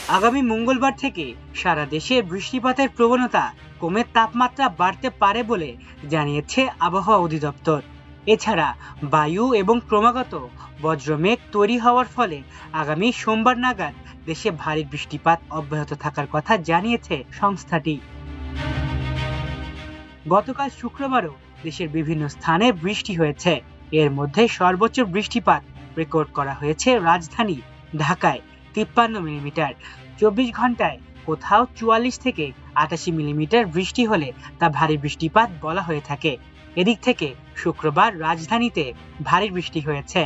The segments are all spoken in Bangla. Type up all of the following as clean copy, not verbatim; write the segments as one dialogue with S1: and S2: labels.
S1: আগামী মঙ্গলবার থেকে সারা দেশে বৃষ্টিপাতের প্রবণতা কমে তাপমাত্রা বাড়তে পারে বলে জানিয়েছে আবহাওয়া অধিদপ্তর। এছাড়া বায়ু এবং ক্রমাগত বজ্রমেঘ তৈরি হওয়ার ফলে আগামী সোমবার নাগাদ দেশে ভারী বৃষ্টিপাত অব্যাহত থাকার কথা জানিয়েছে সংস্থাটি। গতকাল শুক্রবারও দেশের বিভিন্ন স্থানে বৃষ্টি হয়েছে। এর মধ্যে সর্বোচ্চ বৃষ্টিপাত রেকর্ড করা হয়েছে রাজধানী ঢাকায় 53 মিলিমিটার। 24 ঘন্টায় কোথাও 44 থেকে 88 মিলিমিটার বৃষ্টি হলে তা ভারী বৃষ্টিপাত বলা হয়ে থাকে। এদিক থেকে শুক্রবার রাজধানীতে ভারী বৃষ্টি হয়েছে।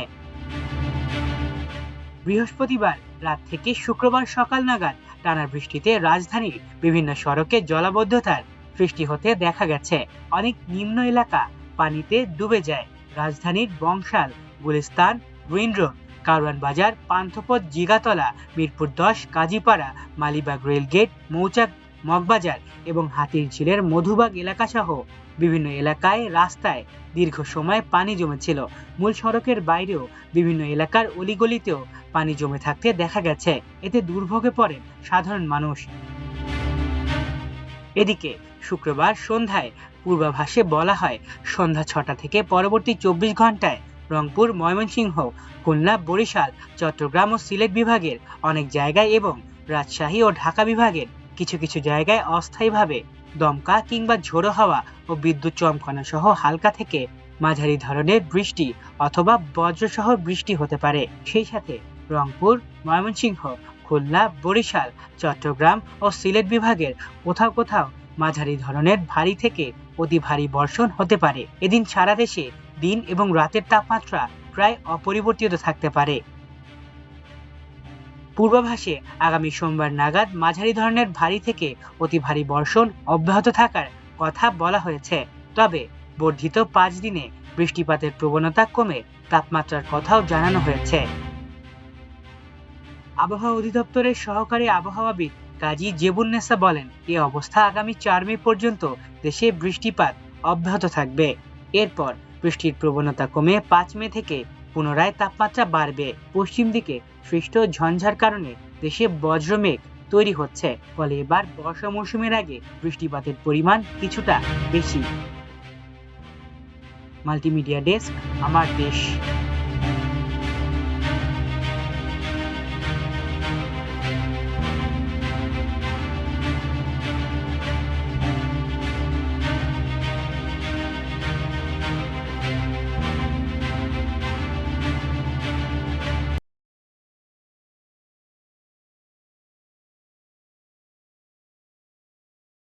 S1: বৃহস্পতিবার রাত থেকে শুক্রবার সকাল নাগাদ টানা বৃষ্টিতে রাজধানীর বিভিন্ন সড়কে জলাবদ্ধতার সৃষ্টি হতে দেখা গেছে। অনেক নিম্ন এলাকা পানিতে ডুবে যায়। রাজধানীর বংশাল, গুলিস্তান, গ্রিন রোড, কারওয়ান বাজার, পান্থপথ, জিগাতলা, মিরপুর 10, কাজীপাড়া, মালিবাগ রেলগেট, মৌচাক, মগবাজার এবং হাতিরঝিলের মধুবাগ এলাকা সহ বিভিন্ন এলাকায় রাস্তায় দীর্ঘ সময় পানি জমেছিল। মূল সড়কের বাইরেও বিভিন্ন এলাকার অলিগলিতেও পানি জমে থাকতে দেখা গেছে। এতে দুর্ভোগে পড়েন সাধারণ মানুষ। এদিকে শুক্রবার সন্ধ্যায় পূর্বাভাসে বলা হয়, সন্ধ্যা 6টা থেকে পরবর্তী 24 ঘন্টায় রংপুর, ময়মনসিংহ, খুলনা, বরিশাল, চট্টগ্রাম ও সিলেট বিভাগের অনেক জায়গায় এবং রাজশাহী ও ঢাকা বিভাগের কিছু কিছু জায়গায় অস্থায়ীভাবে দমকা কিংবা ঝোড়ো হাওয়া ও বিদ্যুৎ চমকানো সহ হালকা থেকে মাঝারি ধরনের বৃষ্টি অথবা বজ্রসহ বৃষ্টি হতে পারে। সেই সাথে রংপুর, ময়মনসিংহ, খুলনা, বরিশাল, চট্টগ্রাম ও সিলেট বিভাগের কোথাও কোথাও মাঝারি ধরনের ভারী থেকে অতি ভারী বর্ষণ হতে পারে। এদিন সারা দেশে দিন এবং রাতের তাপমাত্রা প্রায় অপরিবর্তিত থাকতে পারে। পূর্বাভাসে আগামী সোমবার নাগাদ মাঝারি ধরনের ভারী থেকে অতি ভারী বর্ষণ অব্যাহত থাকার কথা বলা হয়েছে। তবে বর্ধিত 5 দিনে বৃষ্টিপাতের প্রবণতা কমে তাপমাত্রার কথাও জানানো হয়েছে। আবহাওয়া অধিদপ্তরের সহকারী আবহাওয়াবিদ কাজী জেবুন্নেসা বলেন, এই অবস্থা আগামী 4 মে পর্যন্ত দেশে বৃষ্টিপাত অব্যাহত থাকবে। এরপর বৃষ্টির প্রবণতা কমে 5 মে থেকে পুনরায় তাপমাত্রা বাড়বে। পশ্চিম দিকে সৃষ্ট ঝঞ্ঝার কারণে দেশে বজ্রমেঘ তৈরি হচ্ছে, ফলে এবার বর্ষা মৌসুমের আগে বৃষ্টিপাতের পরিমাণ কিছুটা বেশি। মাল্টিমিডিয়া ডেস্ক, আমার দেশ।